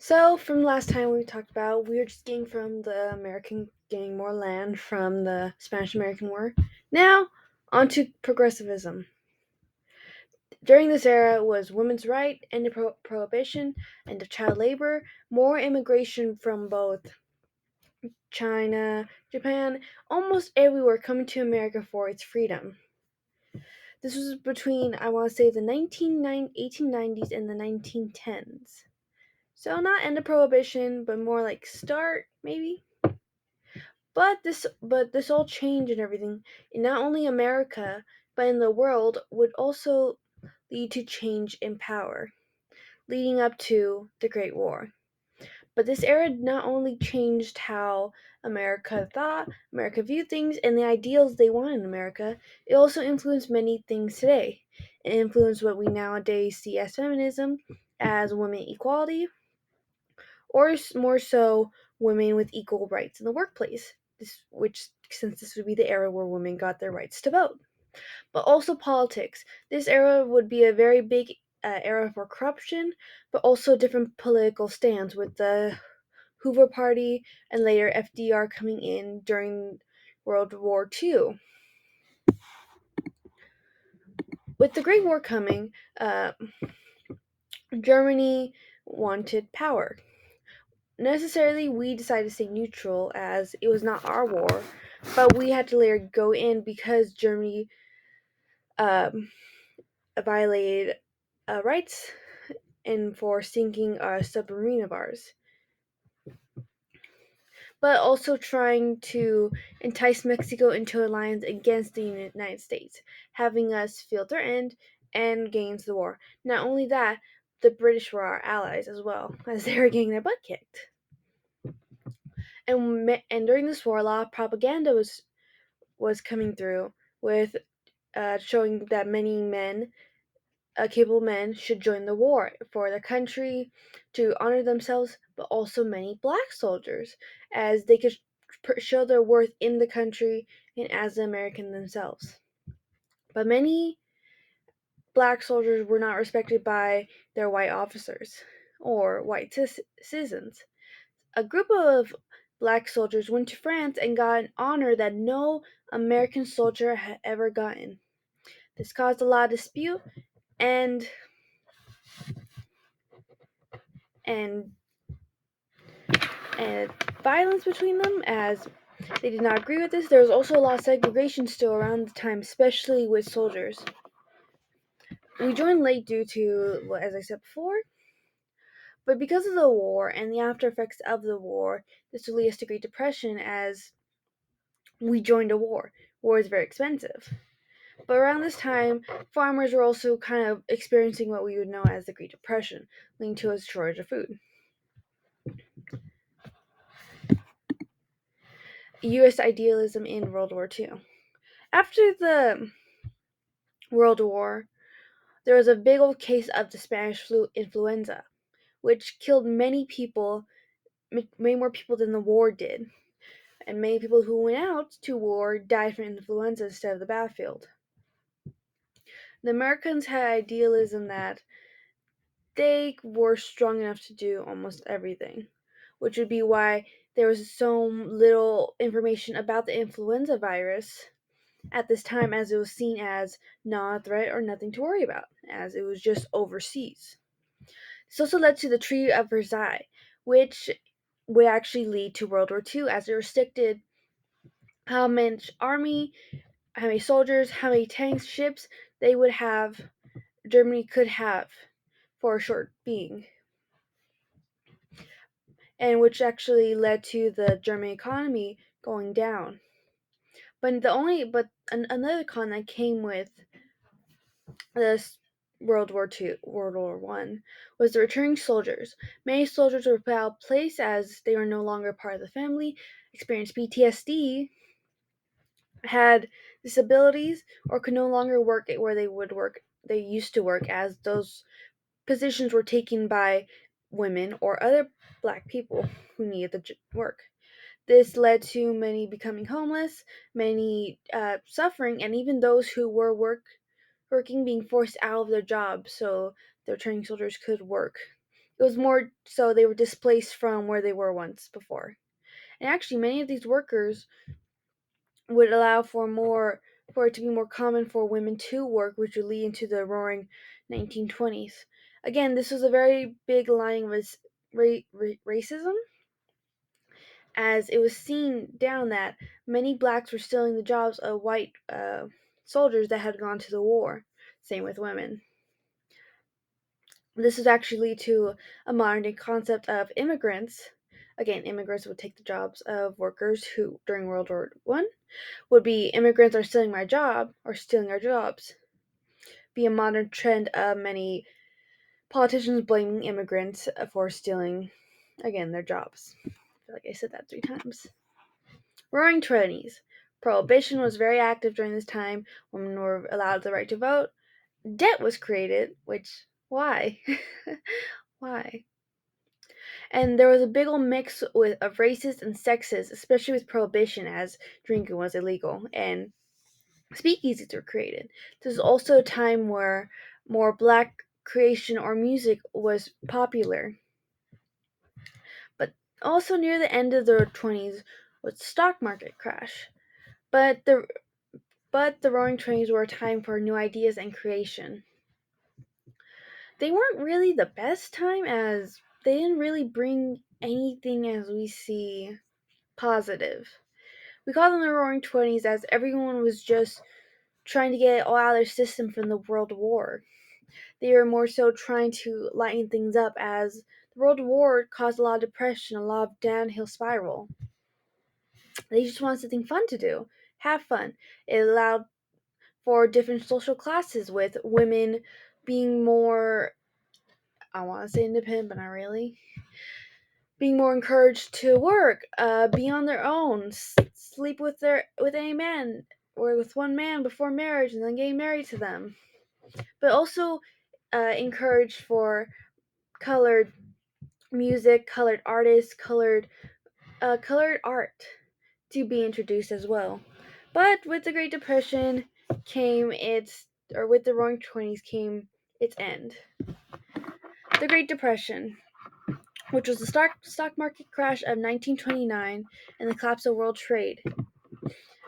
So, from last time we talked about, we were just getting from the American getting more land from the Spanish American War. Now, on to progressivism. During this era was women's right, end of prohibition, end of child labor, more immigration from both China, Japan, almost everywhere coming to America for its freedom. This was between, I want to say, the 1890s and the 1910s. So, not end of prohibition, but more like start, maybe? But this all change and everything in not only America but in the world would also lead to change in power, leading up to the Great War. But this era not only changed how America thought, America viewed things, and the ideals they want in America, it also influenced many things today. It influenced what we nowadays see as feminism, as women equality, or more so, women with equal rights in the workplace. Which, since this would be the era where women got their rights to vote, but also politics. This era would be a very big era for corruption, but also different political stands with the Hoover Party and later FDR coming in during World War II. With the Great War coming, Germany wanted power. Necessarily, we decided to stay neutral as it was not our war, but we had to later go in because Germany um, violated rights and for sinking a submarine of ours, but also trying to entice Mexico into alliance against the United States, having us feel threatened and get into the war. Not only that, the British were our allies as well, as they were getting their butt kicked. And during this war, a lot of propaganda was coming through with showing that many men, capable men, should join the war for their country to honor themselves, but also many black soldiers, as they could show their worth in the country and as an American themselves. But many black soldiers were not respected by their white officers or white citizens. A group of black soldiers went to France and got an honor that no American soldier had ever gotten. This caused a lot of dispute and and and violence between them as they did not agree with this. There was also a lot of segregation still around the time, especially with soldiers. We joined late due to, well, as I said before, but because of the war and the after effects of the war, this would lead us to Great Depression as we joined a war. War is very expensive. But around this time, farmers were also kind of experiencing what we would know as the Great Depression, leading to a shortage of food. U.S. idealism in World War II. After the World War, there was a big old case of the Spanish flu influenza, which killed many people, many more people than the war did. And many people who went out to war died from influenza instead of the battlefield. The Americans had idealism that they were strong enough to do almost everything, which would be why there was so little information about the influenza virus at this time, as it was seen as not a threat or nothing to worry about, as it was just overseas. This also led to the Treaty of Versailles, which would actually lead to World War II, as it restricted how much army, how many soldiers, how many tanks, ships they would have, Germany could have for a short being, and which actually led to the German economy going down. Another con that came with this World War One, was the returning soldiers. Many soldiers were put out of place as they were no longer part of the family, experienced PTSD, had disabilities, or could no longer work where they used to work, as those positions were taken by women or other black people who needed the work. This led to many becoming homeless, many suffering, and even those who were working being forced out of their jobs so the returning soldiers could work It was more so they were displaced from where they were once before. And actually, many of these workers would allow for it to be more common for women to work, which would lead into the Roaring 1920s. Again, this was a very big line of racism, as it was seen down that many blacks were stealing the jobs of white soldiers that had gone to the war. Same with women. This would actually lead to a modern day concept of immigrants. Again, immigrants would take the jobs of workers who, during World War One, would be immigrants are stealing my job or stealing our jobs. Be a modern trend of many politicians blaming immigrants for stealing, again, their jobs. I feel like I said that 3 times. Roaring Twenties. Prohibition was very active during this time. Women were allowed the right to vote. Debt was created, which, why? Why? And there was a big old mix of races and sexes, especially with prohibition, as drinking was illegal, and speakeasies were created. This was also a time where more black creation or music was popular. But also near the end of the 20s was the stock market crash. But the Roaring Twenties were a time for new ideas and creation. They weren't really the best time, as they didn't really bring anything as we see positive. We call them the Roaring Twenties as everyone was just trying to get it all out of their system from the World War. They were more so trying to lighten things up, as the World War caused a lot of depression, a lot of downhill spiral. They just wanted something fun to do, have fun. It allowed for different social classes, with women being more, I want to say independent, but not really, being more encouraged to work, be on their own, sleep with a man or with one man before marriage, and then getting married to them. But also encouraged for colored music, colored artists, colored art to be introduced as well. But with the Great Depression came its, or with the Roaring Twenties came its end. The Great Depression, which was the stock market crash of 1929 and the collapse of world trade.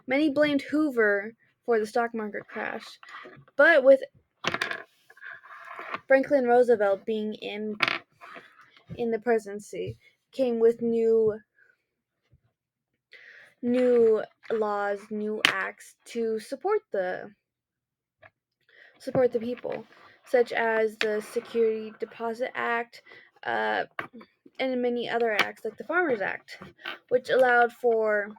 Many blamed Hoover for the stock market crash, but with Franklin Roosevelt being in the presidency, came with new laws, new acts to support the people, such as the Security Deposit Act, uh, and many other acts like the Farmers Act, which allowed for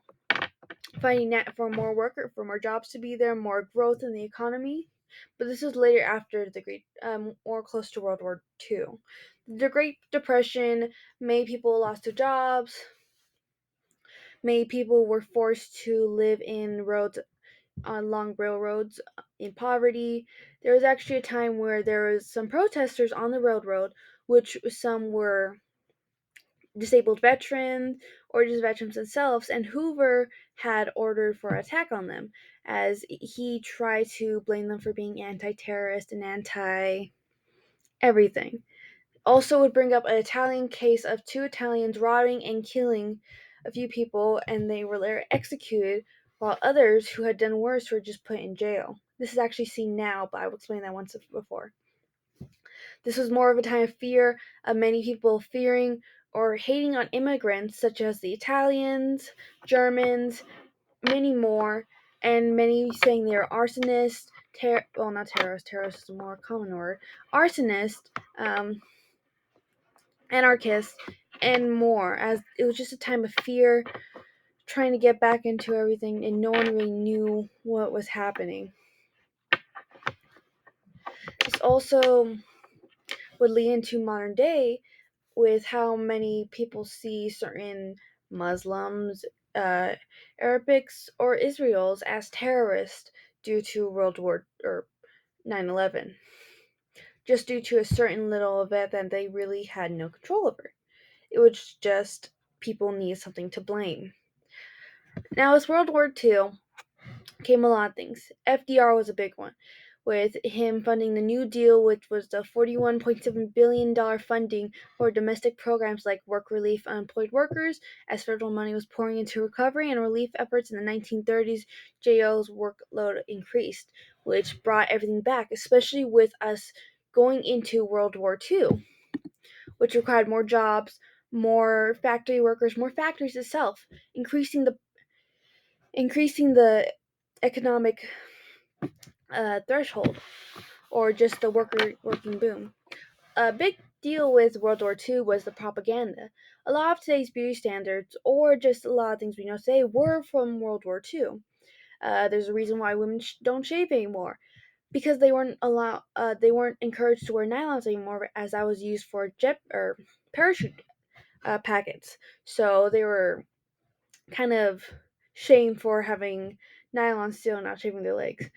finding that for more jobs to be there, more growth in the economy. But this is later after the Great, more close to World War II. The Great Depression made people lost their jobs. Many people were forced to live in roads on long railroads in poverty. There was actually a time where there was some protesters on the railroad, which some were disabled veterans or just veterans themselves, and Hoover had ordered for attack on them, as he tried to blame them for being anti-terrorist and anti-everything. Also would bring up an Italian case of 2 Italians robbing and killing a few people, and they were later executed, while others who had done worse were just put in jail. This is actually seen now, but I will explain that once before. This was more of a time of fear, of many people fearing or hating on immigrants, such as the Italians, Germans, many more, and many saying they are arsonists, well, not terrorists, terrorists is a more common word, arsonists, anarchists, and more, as it was just a time of fear, trying to get back into everything, and no one really knew what was happening. This also would lead into modern day, with how many people see certain Muslims, uh, Arabics, or Israelis as terrorists due to World War or 9/11, just due to a certain little event that they really had no control over. It was just people needed something to blame. Now, as World War II came a lot of things. FDR was a big one, with him funding the New Deal, which was the $41.7 billion funding for domestic programs like work relief unemployed workers, as federal money was pouring into recovery and relief efforts in the 1930s. JO's workload increased, which brought everything back, especially with us going into World War II, which required more jobs, more factory workers, more factories itself, increasing the economic threshold, or just the working boom. A big deal with World War II was the propaganda. A lot of today's beauty standards, or just a lot of things we know today, were from World War II. There's a reason why women don't shave anymore, because they weren't encouraged to wear nylons anymore, as that was used for jet or parachute packets. So they were kind of shamed for having nylon steel, not shaving their legs.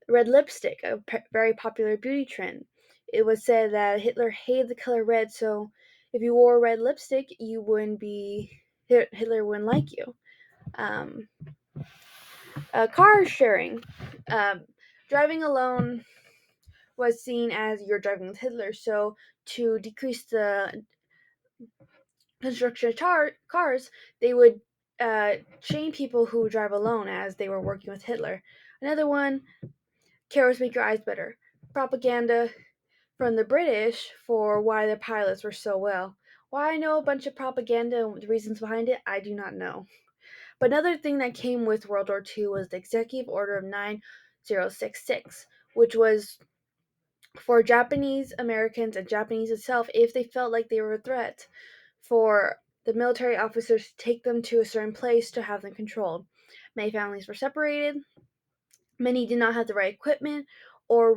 Red lipstick, a very popular beauty trend. It was said that Hitler hated the color red, so if you wore red lipstick, you wouldn't be Hitler wouldn't like you. Um, car sharing, um, driving alone was seen as you're driving with Hitler. So to decrease the construction cars, they would shame people who drive alone as they were working with Hitler. Another one, carrots make your eyes better. Propaganda from the British for why their pilots were so well. Why I know a bunch of propaganda and the reasons behind it, I do not know. But another thing that came with World War II was the Executive Order of 9066, which was for Japanese Americans and Japanese itself, if they felt like they were a threat, for the military officers to take them to a certain place to have them controlled. Many families were separated. Many did not have the right equipment or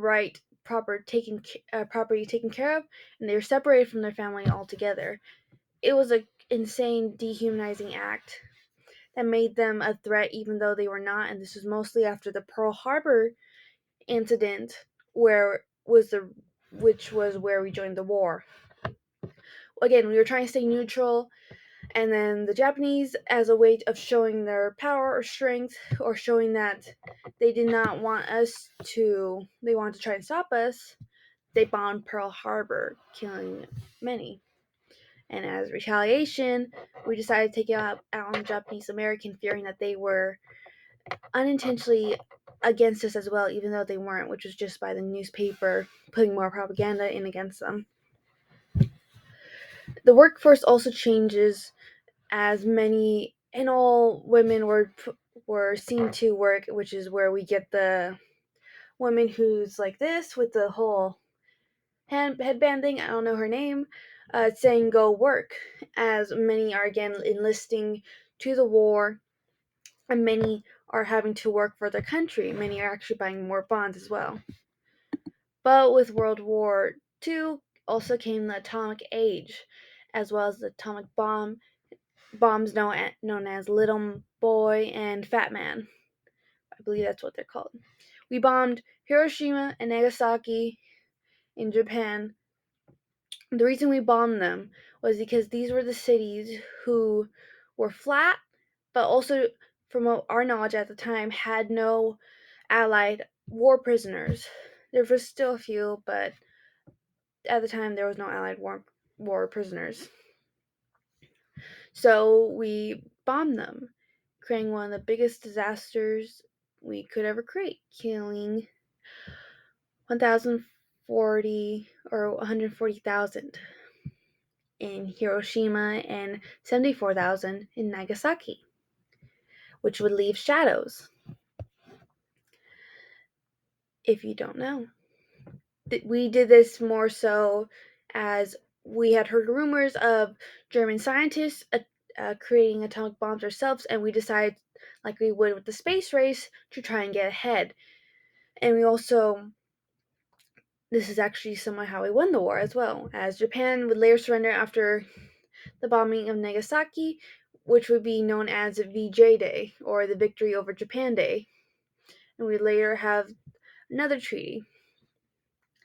property taken care of, and they were separated from their family altogether. It was an insane, dehumanizing act that made them a threat, even though they were not. And this was mostly after the Pearl Harbor incident, which was where we joined the war. Again, we were trying to stay neutral, and then the Japanese, as a way of showing their power or strength, or showing that they did not want they wanted to try and stop us, they bombed Pearl Harbor, killing many. And as retaliation, we decided to take it out on Japanese American, fearing that they were unintentionally against us as well, even though they weren't, which was just by the newspaper putting more propaganda in against them. The workforce also changes, as many and all women were seen to work, which is where we get the woman who's like this with the whole headbanding. I don't know her name. Saying go work, as many are again enlisting to the war, and many are having to work for their country. Many are actually buying more bonds as well. But with World War II also came the atomic age, as well as the atomic bombs known as Little Boy and Fat Man. I believe that's what they're called. We bombed Hiroshima and Nagasaki in Japan. The reason we bombed them was because these were the cities who were flat, but also, from our knowledge at the time, had no Allied war prisoners. There was still a few, but at the time there was no Allied war prisoners. So we bombed them, creating one of the biggest disasters we could ever create, killing 1,040 or 140,000 in Hiroshima and 74,000 in Nagasaki, which would leave shadows if you don't know. We did this more so as we had heard rumors of German scientists creating atomic bombs ourselves, and we decided, like we would with the space race, to try and get ahead. And we also, this is actually somewhat how we won the war as well, as Japan would later surrender after the bombing of Nagasaki, which would be known as VJ Day, or the Victory over Japan Day. And we later have another treaty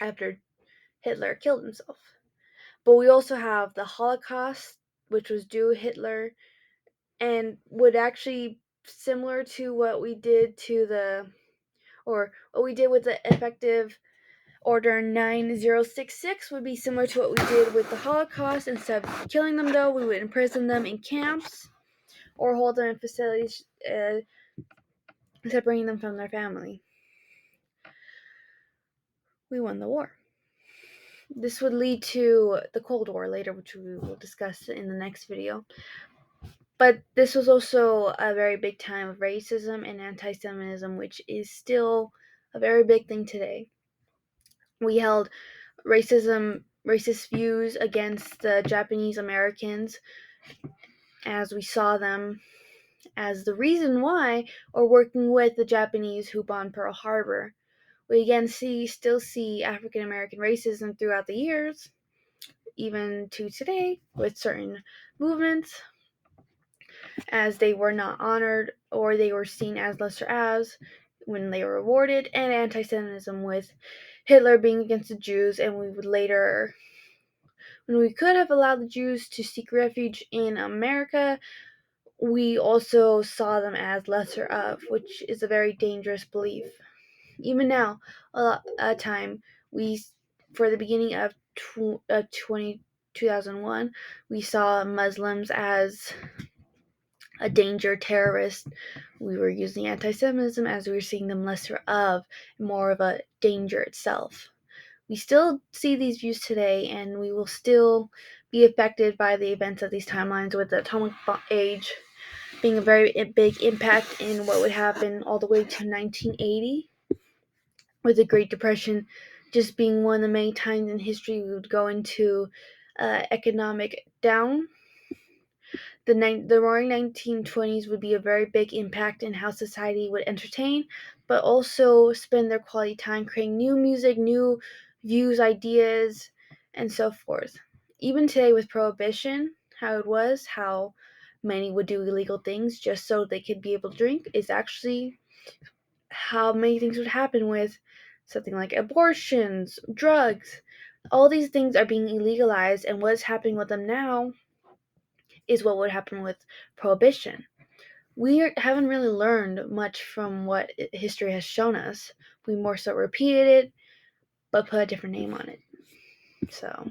after Hitler killed himself. But we also have the Holocaust, which was due Hitler, and would actually similar to what we did with the effective Order 9066 would be similar to what we did with the Holocaust. Instead of killing them, though, we would imprison them in camps or hold them in facilities, separating them from their family. We won the war. This would lead to the Cold War later, which we will discuss in the next video. But this was also a very big time of racism and anti-Semitism, which is still a very big thing today. We held racist views against the Japanese Americans, as we saw them as the reason why, or working with the Japanese who bombed Pearl Harbor. We again still see African American racism throughout the years, even to today, with certain movements, as they were not honored or they were seen as lesser as when they were rewarded, and anti-Semitism with Hitler being against the Jews, and we would later, when we could have allowed the Jews to seek refuge in America, we also saw them as lesser of, which is a very dangerous belief. Even now, a time we, for the beginning of 2001, we saw Muslims as a danger, terrorist. We were using anti-Semitism as we were seeing them lesser of, more of a danger itself. We still see these views today, and we will still be affected by the events of these timelines, with the atomic age being a very big impact in what would happen all the way to 1980, with the Great Depression just being one of the many times in history we would go into economic down. The roaring 1920s would be a very big impact in how society would entertain, but also spend their quality time creating new music, new views, ideas, and so forth. Even today with Prohibition, how it was, how many would do illegal things just so they could be able to drink, is actually how many things would happen with something like abortions, drugs. All these things are being illegalized, and what is happening with them now is what would happen with Prohibition. We haven't really learned much from what history has shown us. We more so repeated it, but put a different name on it. So.